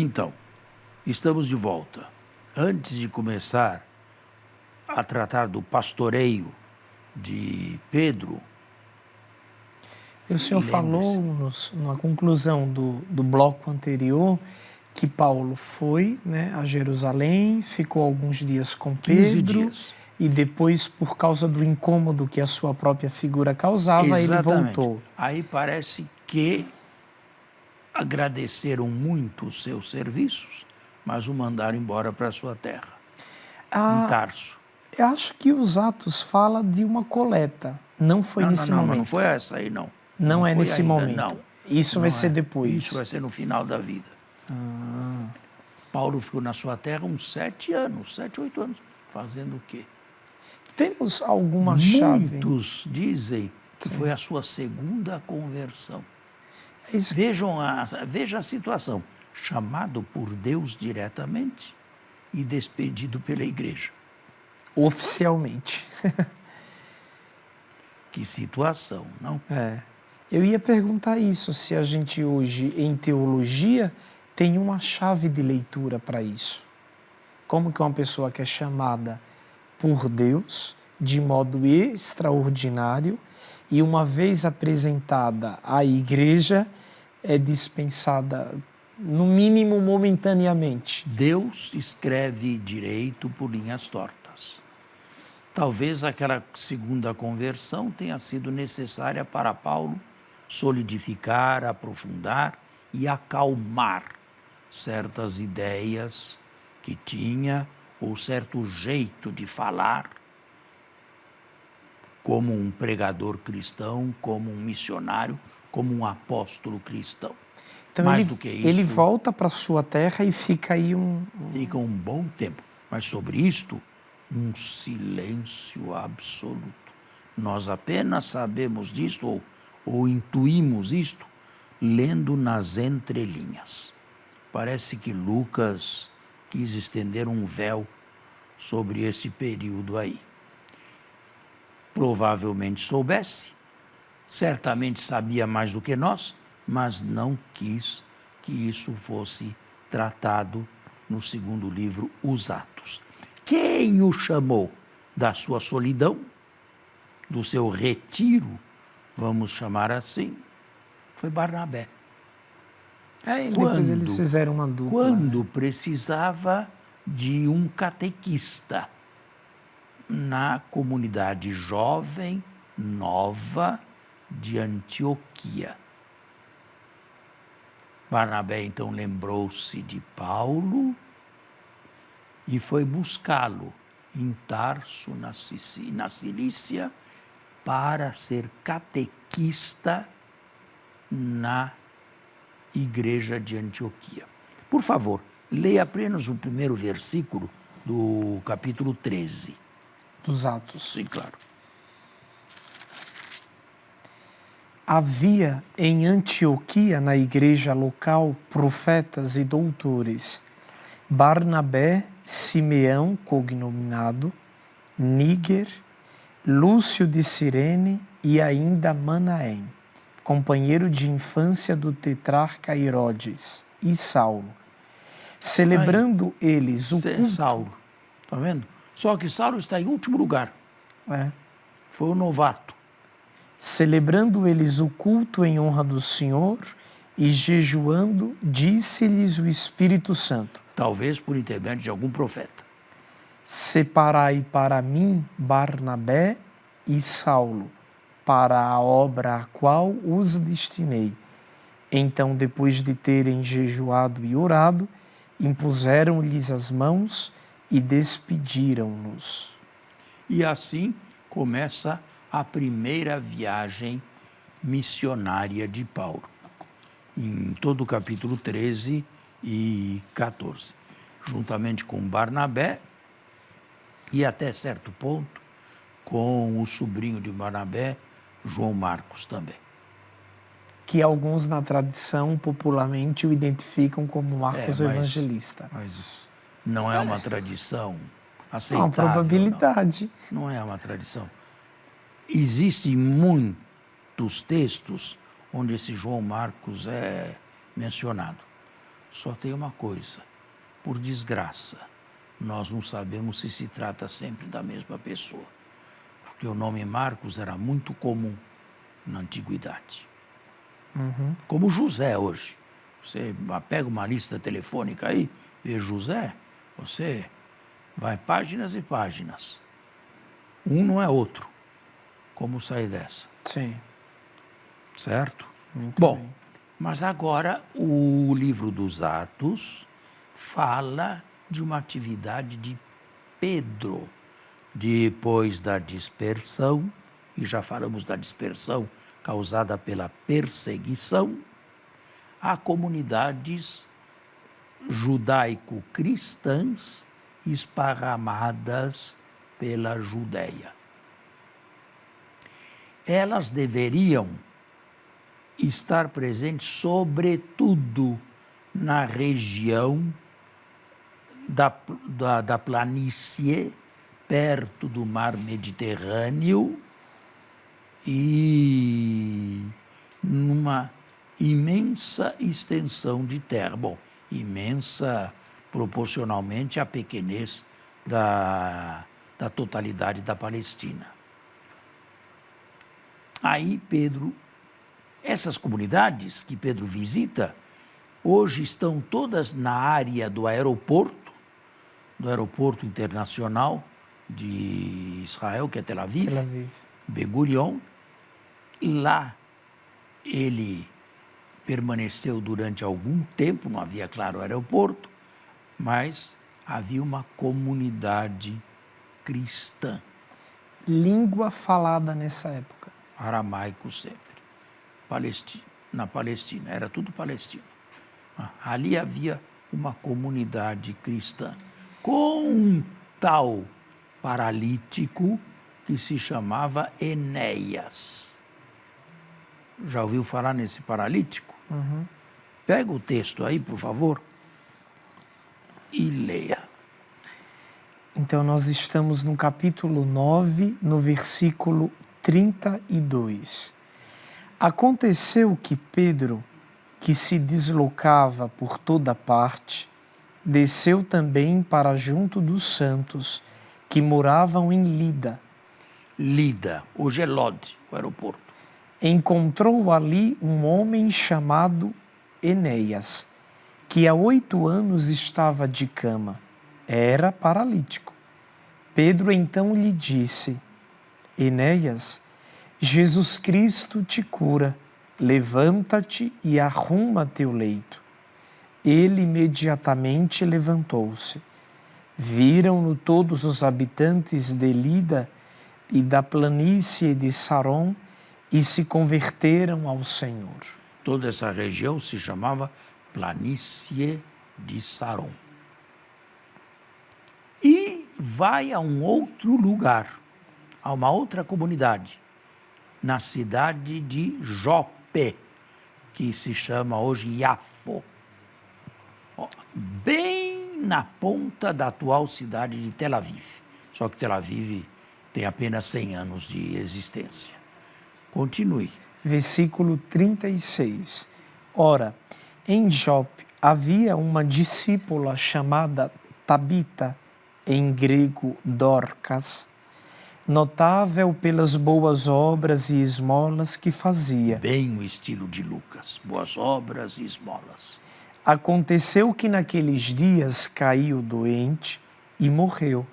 Então, estamos de volta. Antes de começar a tratar do pastoreio de Pedro, O senhor falou na conclusão do bloco anterior que Paulo foi, né, a Jerusalém, ficou alguns dias com 15 Pedro dias. E depois, por causa do incômodo que a sua própria figura causava, ele voltou. Aí parece que agradeceram muito os seus serviços, mas o mandaram embora para a sua terra, em Tarso. Eu acho que os Atos fala de uma coleta. Não foi nesse momento. Mas não foi essa aí, não. Não é foi nesse ainda, momento. não. Isso Não vai ser depois. Isso vai ser no final da vida. Paulo ficou na sua terra uns 7 anos, 7, 8 anos. Fazendo o quê? Temos alguma chave? Muitos dizem que foi a sua segunda conversão. Isso. Veja a situação. Chamado por Deus diretamente e despedido pela igreja. Oficialmente. Que situação, não? Eu ia perguntar isso, se a gente hoje, em teologia, tem uma chave de leitura para isso. Como que uma pessoa que é chamada por Deus, de modo extraordinário, e uma vez apresentada à igreja, é dispensada, no mínimo, momentaneamente. Deus escreve direito por linhas tortas. Talvez aquela segunda conversão tenha sido necessária para Paulo solidificar, aprofundar e acalmar certas ideias que tinha, ou certo jeito de falar, como um pregador cristão, como um missionário, como um apóstolo cristão. Então Mais do que isso, ele volta para a sua terra e fica aí Fica um bom tempo. Mas sobre isto, um silêncio absoluto. Nós apenas sabemos disto, ou intuímos isto, lendo nas entrelinhas. Parece que Lucas quis estender um véu sobre esse período aí. Provavelmente soubesse, certamente sabia mais do que nós, mas não quis que isso fosse tratado no segundo livro, Os Atos. Quem o chamou da sua solidão, do seu retiro, vamos chamar assim, foi Barnabé. Depois eles fizeram uma dupla. Quando precisava de um catequista na comunidade jovem, nova, de Antioquia. Barnabé, então, lembrou-se de Paulo e foi buscá-lo em Tarso, na Cilícia, para ser catequista na igreja de Antioquia. Por favor, leia apenas o primeiro versículo do capítulo 13. Dos Atos. Sim, claro. Havia em Antioquia, na igreja local, profetas e doutores: Barnabé, Simeão, cognominado, Níger, Lúcio de Cirene e ainda Manaém, companheiro de infância do tetrarca Herodes, e Saulo. Celebrando eles o culto... Saulo, está vendo? Só que Saulo está em último lugar. Foi o novato. Celebrando eles o culto em honra do Senhor e jejuando, disse-lhes o Espírito Santo: Talvez por intermédio de algum profeta. Separai para mim Barnabé e Saulo, para a obra a qual os destinei. Então, depois de terem jejuado e orado, impuseram-lhes as mãos e despediram-nos. E assim começa a primeira viagem missionária de Paulo, em todo o capítulo 13 e 14, juntamente com Barnabé e até certo ponto com o sobrinho de Barnabé, João Marcos também. Que alguns na tradição popularmente o identificam como Marcos o Evangelista. Mas não é uma tradição aceitável. Uma probabilidade. Não é uma tradição. Existem muitos textos onde esse João Marcos é mencionado. Só tem uma coisa, por desgraça, nós não sabemos se trata sempre da mesma pessoa, porque o nome Marcos era muito comum na antiguidade. Como José hoje. Você pega uma lista telefônica aí, vê José, você vai páginas e páginas. Um não é outro. Como sair dessa? Sim. Certo? Muito Bom, bem. mas agora o livro dos Atos fala de uma atividade de Pedro, depois da dispersão, e já falamos da dispersão causada pela perseguição, há comunidades judaico-cristãs esparramadas pela Judéia. Elas deveriam estar presentes, sobretudo, na região da planície, perto do mar Mediterrâneo e numa imensa extensão de terra. Bom, imensa proporcionalmente à pequenez da totalidade da Palestina. Aí Pedro, essas comunidades que Pedro visita, hoje estão todas na área do aeroporto internacional de Israel, que é Tel Aviv. Ben Gurion. Lá ele permaneceu durante algum tempo, não havia, claro, aeroporto, mas havia uma comunidade cristã. Língua falada nessa época? Aramaico sempre. Na Palestina, era tudo Palestina. Ali havia uma comunidade cristã, com um tal paralítico que se chamava Enéas. Já ouviu falar nesse paralítico? Pega o texto aí, por favor, e leia. Então, nós estamos no capítulo 9, no versículo 32. Aconteceu que Pedro, que se deslocava por toda parte, desceu também para junto dos santos, que moravam em Lida. Lida, hoje é Lod, o aeroporto. Encontrou ali um homem chamado Enéas, que há 8 anos estava de cama, era paralítico. Pedro então lhe disse: Enéas, Jesus Cristo te cura, levanta-te e arruma teu leito. Ele imediatamente levantou-se. Viram-no todos os habitantes de Lida e da planície de Saron e se converteram ao Senhor. Toda essa região se chamava planície de Saron. E vai a um outro lugar, a uma outra comunidade, na cidade de Jope, que se chama hoje Iafo, bem na ponta da atual cidade de Tel Aviv. Só que Tel Aviv tem apenas 100 anos de existência. Continue. Versículo 36. Ora, em Jope havia uma discípula chamada Tabita, em grego Dorcas, notável pelas boas obras e esmolas que fazia. Bem o estilo de Lucas, boas obras e esmolas. Aconteceu que naqueles dias caiu doente e morreu.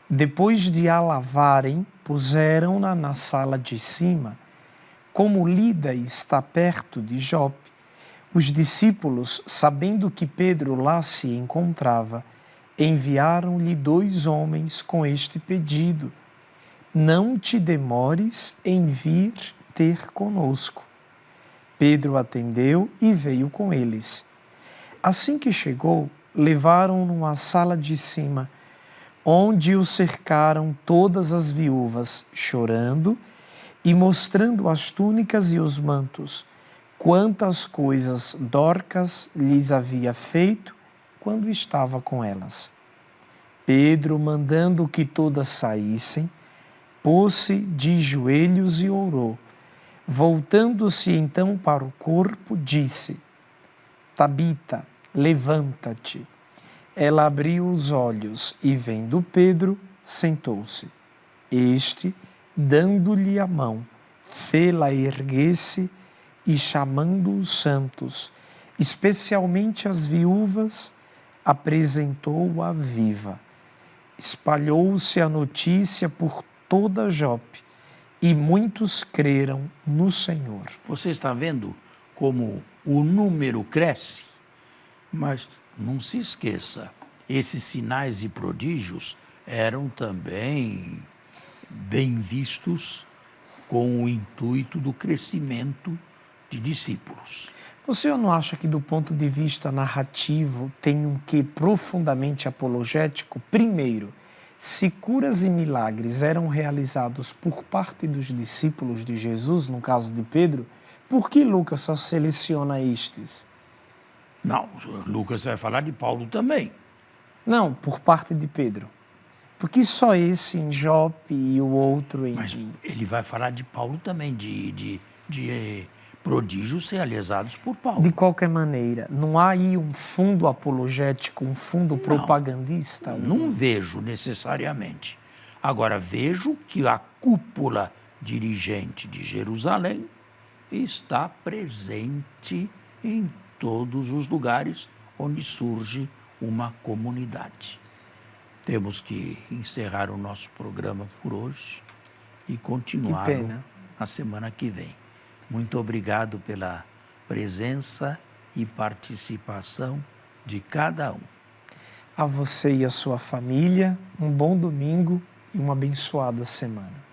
Depois de a lavarem, puseram-na na sala de cima. Como Lida está perto de Jope, os discípulos, sabendo que Pedro lá se encontrava, enviaram-lhe 2 homens com este pedido: não te demores em vir ter conosco. Pedro atendeu e veio com eles. Assim que chegou, levaram-no à sala de cima, onde o cercaram todas as viúvas, chorando e mostrando as túnicas e os mantos, quantas coisas Dorcas lhes havia feito quando estava com elas. Pedro, mandando que todas saíssem, pôs-se de joelhos e orou. Voltando-se então para o corpo, disse: Tabita, levanta-te. Ela abriu os olhos e, vendo Pedro, sentou-se. Este, dando-lhe a mão, fê-la erguer-se e, chamando os santos, especialmente as viúvas, apresentou-a viva. Espalhou-se a notícia por toda Jope e muitos creram no Senhor. Você está vendo como o número cresce? Mas não se esqueça, esses sinais e prodígios eram também bem vistos com o intuito do crescimento de discípulos. O senhor não acha que, do ponto de vista narrativo, tem um quê profundamente apologético? Primeiro, se curas e milagres eram realizados por parte dos discípulos de Jesus, no caso de Pedro, por que Lucas só seleciona estes? Não, Lucas vai falar de Paulo também. Não, por parte de Pedro. Porque só esse em Jope e o outro em... Mas ele vai falar de Paulo também, de prodígios realizados por Paulo. De qualquer maneira, não há aí um fundo apologético, um fundo propagandista? Não vejo necessariamente. Agora, vejo que a cúpula dirigente de Jerusalém está presente em todos os lugares onde surge uma comunidade. Temos que encerrar o nosso programa por hoje e continuar na semana que vem. Muito obrigado pela presença e participação de cada um. A você e a sua família, um bom domingo e uma abençoada semana.